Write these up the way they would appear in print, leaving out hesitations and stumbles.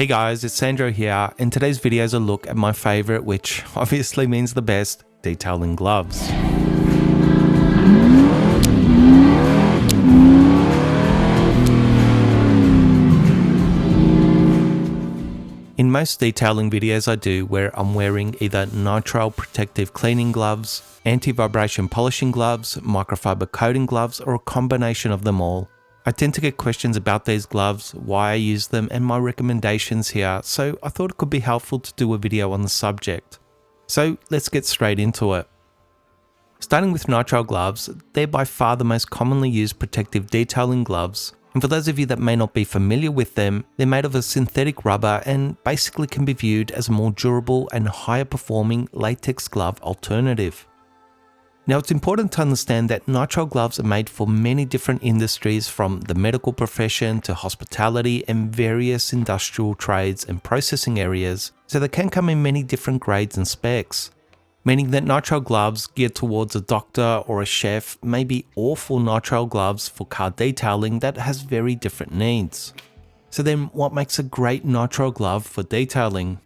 Hey guys, it's Sandro here, and today's video is a look at my favorite, which obviously means the best, detailing gloves. In most detailing videos I do where I'm wearing either nitrile protective cleaning gloves, anti-vibration polishing gloves, microfiber coating gloves, or a combination of them all, I tend to get questions about these gloves, why I use them, and my recommendations here, so I thought it could be helpful to do a video on the subject. So let's get straight into it. Starting with nitrile gloves, they're by far the most commonly used protective detailing gloves, and for those of you that may not be familiar with them, they're made of a synthetic rubber and basically can be viewed as a more durable and higher performing latex glove alternative. Now, it's important to understand that nitrile gloves are made for many different industries, from the medical profession to hospitality and various industrial trades and processing areas, so they can come in many different grades and specs, meaning that nitrile gloves geared towards a doctor or a chef may be awful nitrile gloves for car detailing that has very different needs. So then what makes a great nitrile glove for detailing?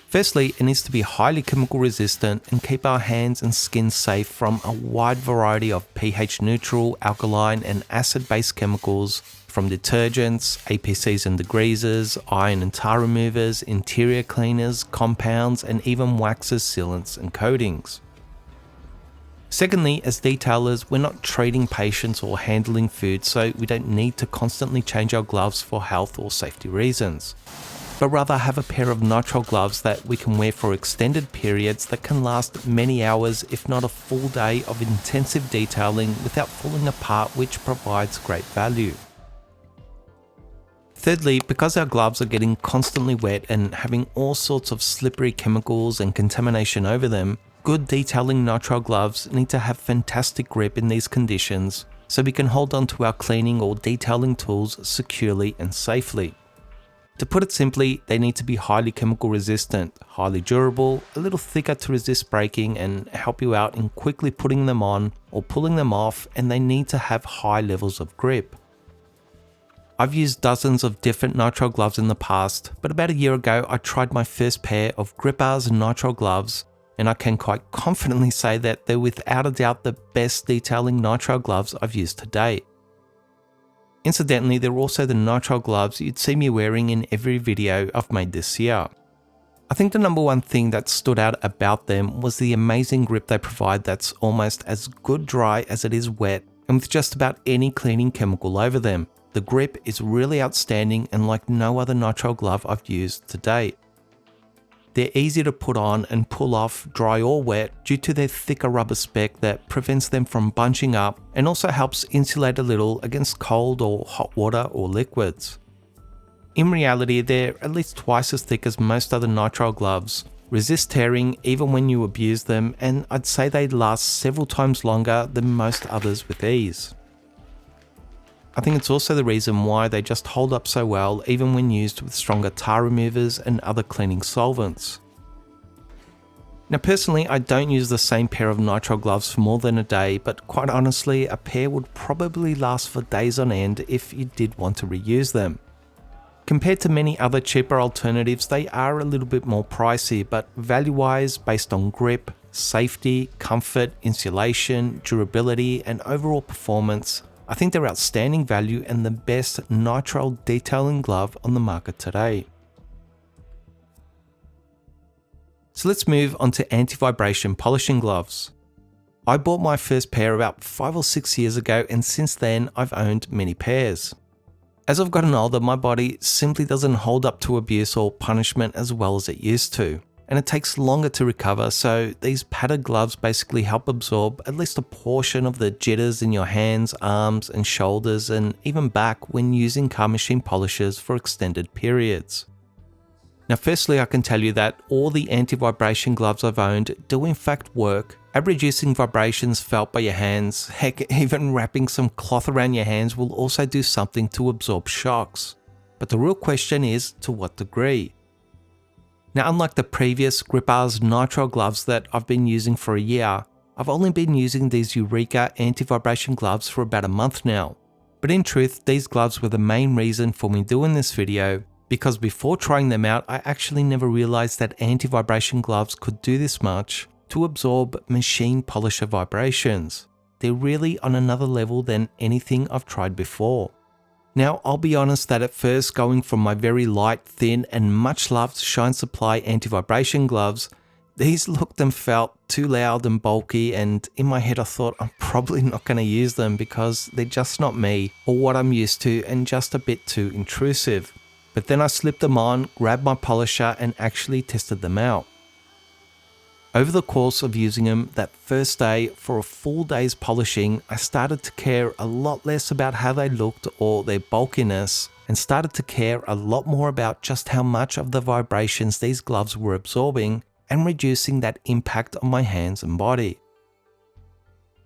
Firstly, it needs to be highly chemical resistant and keep our hands and skin safe from a wide variety of pH neutral, alkaline and acid-based chemicals, from detergents, APCs and degreasers, iron and tar removers, interior cleaners, compounds and even waxes, sealants and coatings. Secondly, as detailers, we're not treating patients or handling food, so we don't need to constantly change our gloves for health or safety reasons, but rather have a pair of nitrile gloves that we can wear for extended periods that can last many hours, if not a full day of intensive detailing without falling apart, which provides great value. Thirdly, because our gloves are getting constantly wet and having all sorts of slippery chemicals and contamination over them, good detailing nitrile gloves need to have fantastic grip in these conditions so we can hold on to our cleaning or detailing tools securely and safely. To put it simply, they need to be highly chemical resistant, highly durable, a little thicker to resist breaking and help you out in quickly putting them on or pulling them off, and they need to have high levels of grip. I've used dozens of different nitrile gloves in the past, but about a year ago I tried my first pair of U.S.A nitrile gloves, and I can quite confidently say that they're without a doubt the best detailing nitrile gloves I've used to date. Incidentally, they're also the nitrile gloves you'd see me wearing in every video I've made this year. I think the number one thing that stood out about them was the amazing grip they provide that's almost as good dry as it is wet, and with just about any cleaning chemical over them. The grip is really outstanding and like no other nitrile glove I've used to date. They're easy to put on and pull off, dry or wet, due to their thicker rubber spec that prevents them from bunching up and also helps insulate a little against cold or hot water or liquids. In reality, they're at least twice as thick as most other nitrile gloves, resist tearing even when you abuse them, and I'd say they last several times longer than most others with ease. I think it's also the reason why they just hold up so well even when used with stronger tar removers and other cleaning solvents. Now personally, I don't use the same pair of nitrile gloves for more than a day, but quite honestly, a pair would probably last for days on end if you did want to reuse them. Compared to many other cheaper alternatives, they are a little bit more pricey, but value-wise, based on grip, safety, comfort, insulation, durability, and overall performance, I think they're outstanding value and the best nitrile detailing glove on the market today. So let's move on to anti-vibration polishing gloves. I bought my first pair about 5 or 6 years ago, and since then I've owned many pairs. As I've gotten older, my body simply doesn't hold up to abuse or punishment as well as it used to, and it takes longer to recover, so these padded gloves basically help absorb at least a portion of the jitters in your hands, arms and shoulders and even back when using car machine polishers for extended periods. Now firstly, I can tell you that all the anti-vibration gloves I've owned do in fact work at reducing vibrations felt by your hands. Heck, even wrapping some cloth around your hands will also do something to absorb shocks. But the real question is, to what degree? Now, unlike the previous U.S.A nitrile gloves that I've been using for a year, I've only been using these Eureka anti-vibration gloves for about a month now. But in truth, these gloves were the main reason for me doing this video, because before trying them out, I actually never realized that anti-vibration gloves could do this much to absorb machine polisher vibrations. They're really on another level than anything I've tried before. Now, I'll be honest that at first, going from my very light, thin, and much loved Shine Supply anti-vibration gloves, these looked and felt too loud and bulky, and in my head I thought I'm probably not going to use them because they're just not me or what I'm used to and just a bit too intrusive. But then I slipped them on, grabbed my polisher and actually tested them out. Over the course of using them that first day for a full day's polishing, I started to care a lot less about how they looked or their bulkiness, and started to care a lot more about just how much of the vibrations these gloves were absorbing and reducing that impact on my hands and body.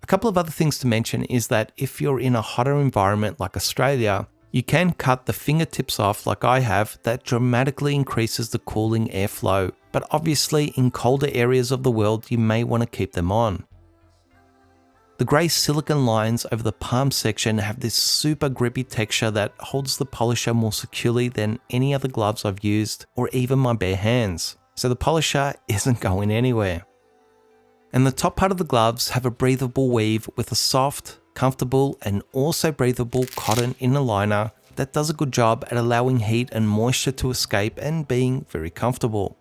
A couple of other things to mention is that if you're in a hotter environment like Australia, you can cut the fingertips off like I have. That dramatically increases the cooling airflow, but obviously in colder areas of the world you may want to keep them on. The grey silicone lines over the palm section have this super grippy texture that holds the polisher more securely than any other gloves I've used or even my bare hands, so the polisher isn't going anywhere. And the top part of the gloves have a breathable weave with a soft, comfortable and also breathable cotton inner liner that does a good job at allowing heat and moisture to escape and being very comfortable.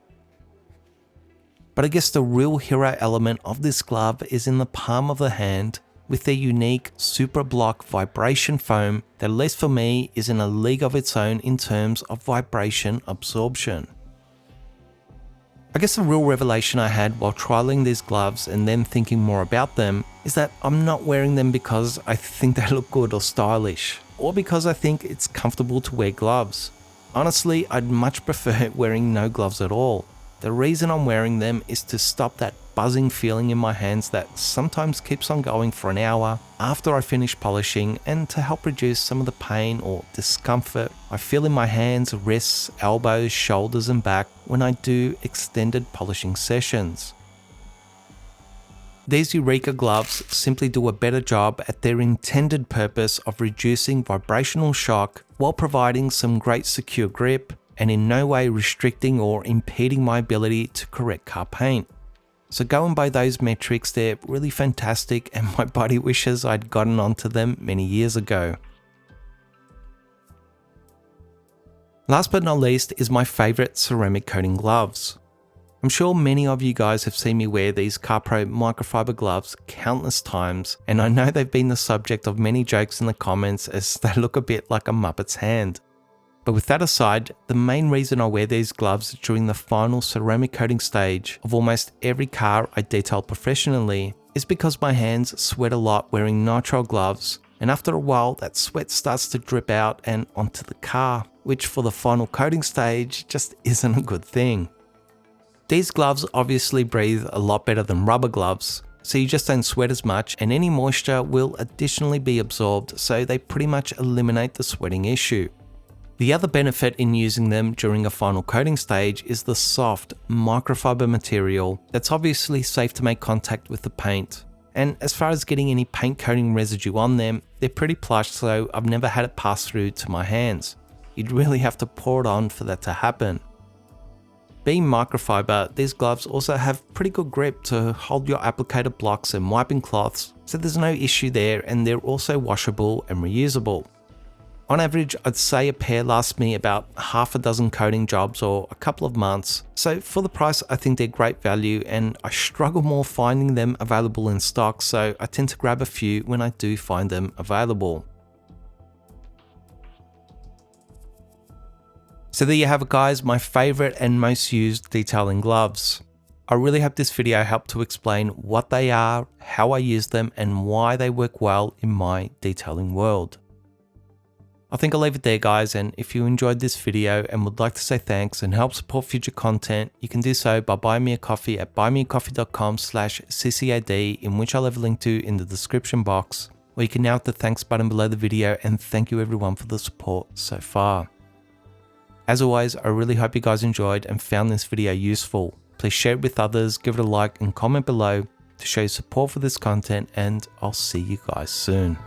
But I guess the real hero element of this glove is in the palm of the hand with their unique Super Block vibration foam that, at least for me, is in a league of its own in terms of vibration absorption. I guess the real revelation I had while trialing these gloves and then thinking more about them is that I'm not wearing them because I think they look good or stylish, or because I think it's comfortable to wear gloves. Honestly, I'd much prefer wearing no gloves at all. The reason I'm wearing them is to stop that buzzing feeling in my hands that sometimes keeps on going for an hour after I finish polishing, and to help reduce some of the pain or discomfort I feel in my hands, wrists, elbows, shoulders and back when I do extended polishing sessions. These Eureka gloves simply do a better job at their intended purpose of reducing vibrational shock while providing some great secure grip and in no way restricting or impeding my ability to correct car paint. So going by those metrics, they're really fantastic and my body wishes I'd gotten onto them many years ago. Last but not least is my favourite ceramic coating gloves. I'm sure many of you guys have seen me wear these CarPro microfiber gloves countless times, and I know they've been the subject of many jokes in the comments as they look a bit like a Muppet's hand. But with that aside, the main reason I wear these gloves during the final ceramic coating stage of almost every car I detail professionally is because my hands sweat a lot wearing nitrile gloves, and after a while that sweat starts to drip out and onto the car, which for the final coating stage just isn't a good thing. These gloves obviously breathe a lot better than rubber gloves, so you just don't sweat as much, and any moisture will additionally be absorbed, so they pretty much eliminate the sweating issue. The other benefit in using them during a final coating stage is the soft microfiber material that's obviously safe to make contact with the paint. And as far as getting any paint coating residue on them, they're pretty plush, so I've never had it pass through to my hands. You'd really have to pour it on for that to happen. Being microfiber, these gloves also have pretty good grip to hold your applicator blocks and wiping cloths, so there's no issue there, and they're also washable and reusable. On average, I'd say a pair lasts me about half a dozen coating jobs or a couple of months, so for the price I think they're great value, and I struggle more finding them available in stock, so I tend to grab a few when I do find them available. So there you have it guys, my favourite and most used detailing gloves. I really hope this video helped to explain what they are, how I use them and why they work well in my detailing world. I think I'll leave it there guys, and if you enjoyed this video and would like to say thanks and help support future content, you can do so by buying me a coffee at buymeacoffee.com/ccad, in which I'll leave a link to in the description box, or you can now hit the thanks button below the video, and thank you everyone for the support so far. As always, I really hope you guys enjoyed and found this video useful. Please share it with others, give it a like and comment below to show your support for this content, and I'll see you guys soon.